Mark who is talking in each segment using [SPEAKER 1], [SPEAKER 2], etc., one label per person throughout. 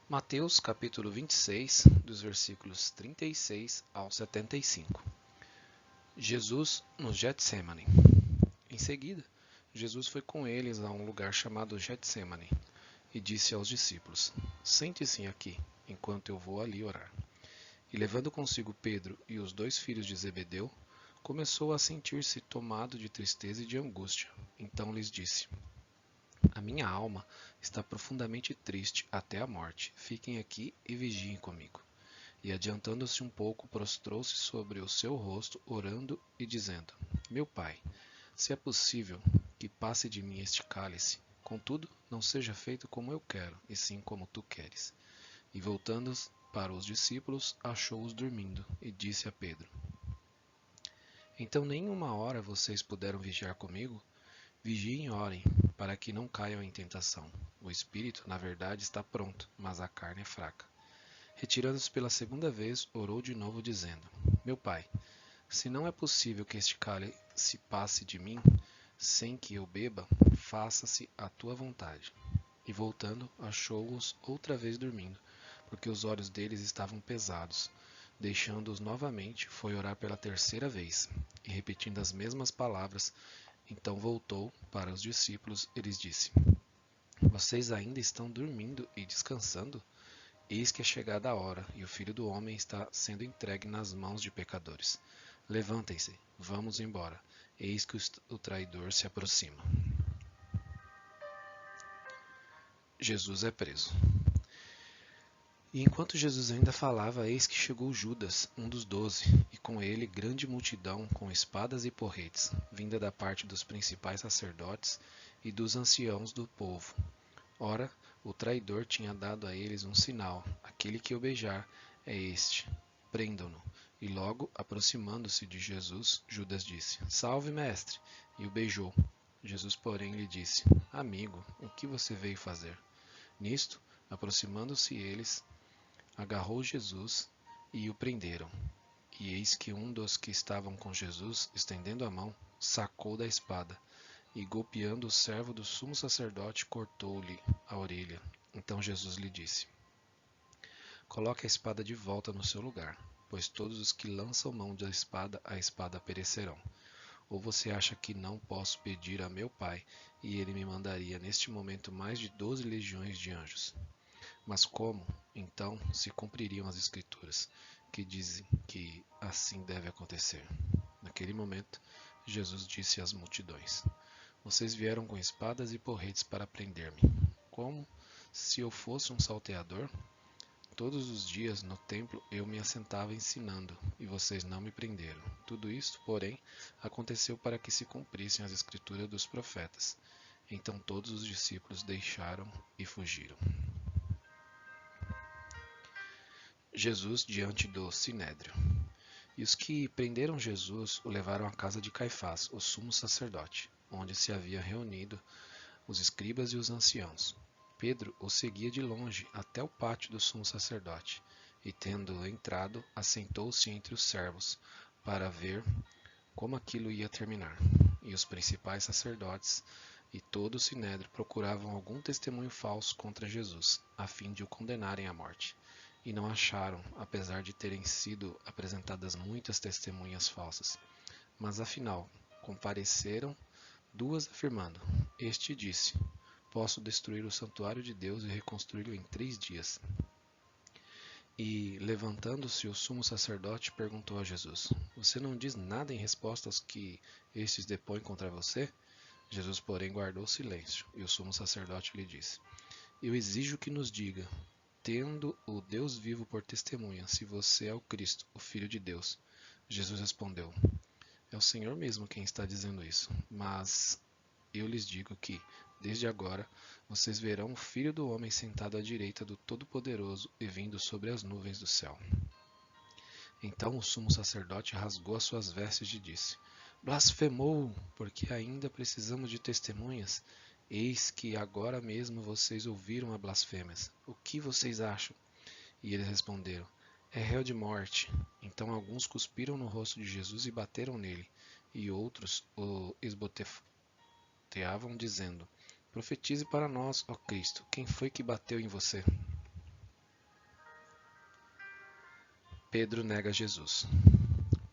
[SPEAKER 1] Mateus capítulo 26, dos versículos 36 ao 75. Jesus no Getsêmani. Em seguida, Jesus foi com eles a um lugar chamado Getsêmani e disse aos discípulos: Sente-se aqui, enquanto eu vou ali orar. E levando consigo Pedro e os dois filhos de Zebedeu, começou a sentir-se tomado de tristeza e de angústia. Então lhes disse: A minha alma está profundamente triste até a morte. Fiquem aqui e vigiem comigo. E adiantando-se um pouco, prostrou-se sobre o seu rosto, orando e dizendo: Meu Pai, se é possível, que passe de mim este cálice. Contudo, não seja feito como eu quero, e sim como tu queres. E voltando para os discípulos, achou-os dormindo, e disse a Pedro: Então nem uma hora vocês puderam vigiar comigo? Vigiem e orem, para que não caiam em tentação. O espírito, na verdade, está pronto, mas a carne é fraca. Retirando-se pela segunda vez, orou de novo, dizendo: Meu Pai, se não é possível que este cálice passe de mim, sem que eu beba, faça-se a tua vontade. E voltando, achou-os outra vez dormindo, porque os olhos deles estavam pesados. Deixando-os novamente, foi orar pela terceira vez, e repetindo as mesmas palavras, então voltou para os discípulos e lhes disse: Vocês ainda estão dormindo e descansando? Eis que é chegada a hora, e o Filho do Homem está sendo entregue nas mãos de pecadores. Levantem-se, vamos embora. Eis que o traidor se aproxima. Jesus é preso. E enquanto Jesus ainda falava, eis que chegou Judas, um dos 12, e com ele grande multidão com espadas e porretes, vinda da parte dos principais sacerdotes e dos anciãos do povo. Ora, o traidor tinha dado a eles um sinal: aquele que o beijar é este, prendam-no. E logo, aproximando-se de Jesus, Judas disse: Salve, mestre! E o beijou. Jesus, porém, lhe disse: Amigo, o que você veio fazer? Nisto, aproximando-se eles, agarrou Jesus e o prenderam. E eis que um dos que estavam com Jesus, estendendo a mão, sacou da espada e, golpeando o servo do sumo sacerdote, cortou-lhe a orelha. Então Jesus lhe disse: Coloque a espada de volta no seu lugar, pois todos os que lançam mão da espada, a espada perecerão. Ou você acha que não posso pedir a meu Pai, e ele me mandaria neste momento mais de 12 legiões de anjos? Mas como, então, se cumpririam as Escrituras, que dizem que assim deve acontecer? Naquele momento, Jesus disse às multidões: Vocês vieram com espadas e porretes para prender-me. Como se eu fosse um salteador? Todos os dias no templo eu me assentava ensinando, e vocês não me prenderam. Tudo isto, porém, aconteceu para que se cumprissem as escrituras dos profetas. Então todos os discípulos deixaram e fugiram. Jesus diante do Sinédrio. E os que prenderam Jesus o levaram à casa de Caifás, o sumo sacerdote, onde se havia reunido os escribas e os anciãos. Pedro o seguia de longe até o pátio do sumo sacerdote, e tendo entrado, assentou-se entre os servos, para ver como aquilo ia terminar. E os principais sacerdotes e todo o sinédrio procuravam algum testemunho falso contra Jesus, a fim de o condenarem à morte. E não acharam, apesar de terem sido apresentadas muitas testemunhas falsas. Mas afinal, compareceram duas afirmando: Este disse: Posso destruir o santuário de Deus e reconstruí-lo em 3 dias. E, levantando-se o sumo sacerdote, perguntou a Jesus: Você não diz nada em resposta aos que estes depõem contra você? Jesus, porém, guardou silêncio, e o sumo sacerdote lhe disse: Eu exijo que nos diga, tendo o Deus vivo por testemunha, se você é o Cristo, o Filho de Deus. Jesus respondeu: É o Senhor mesmo quem está dizendo isso, mas eu lhes digo que, desde agora, vocês verão o Filho do Homem sentado à direita do Todo-Poderoso e vindo sobre as nuvens do céu. Então o sumo sacerdote rasgou as suas vestes e disse: Blasfemou, porque ainda precisamos de testemunhas? Eis que agora mesmo vocês ouviram a blasfêmias. O que vocês acham? E eles responderam: É réu de morte. Então alguns cuspiram no rosto de Jesus e bateram nele, e outros o esboteavam, dizendo: Profetize para nós, ó Cristo, quem foi que bateu em você? Pedro nega Jesus.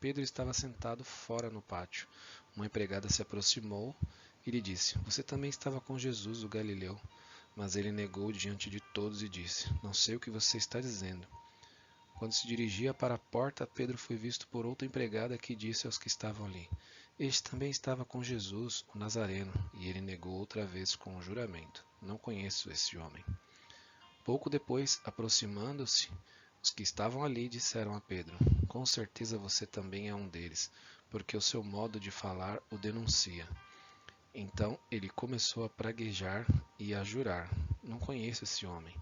[SPEAKER 1] Pedro estava sentado fora no pátio. Uma empregada se aproximou e lhe disse: Você também estava com Jesus, o Galileu. Mas ele negou diante de todos e disse: Não sei o que você está dizendo. Quando se dirigia para a porta, Pedro foi visto por outra empregada que disse aos que estavam ali: Este também estava com Jesus, o Nazareno. E ele negou outra vez com um juramento: Não conheço esse homem. Pouco depois, aproximando-se, os que estavam ali disseram a Pedro: Com certeza você também é um deles, porque o seu modo de falar o denuncia. Então ele começou a praguejar e a jurar: Não conheço esse homem.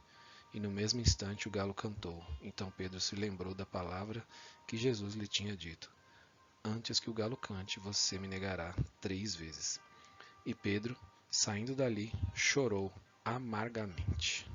[SPEAKER 1] E no mesmo instante o galo cantou. Então Pedro se lembrou da palavra que Jesus lhe tinha dito: Antes que o galo cante, você me negará 3 vezes. E Pedro, saindo dali, chorou amargamente.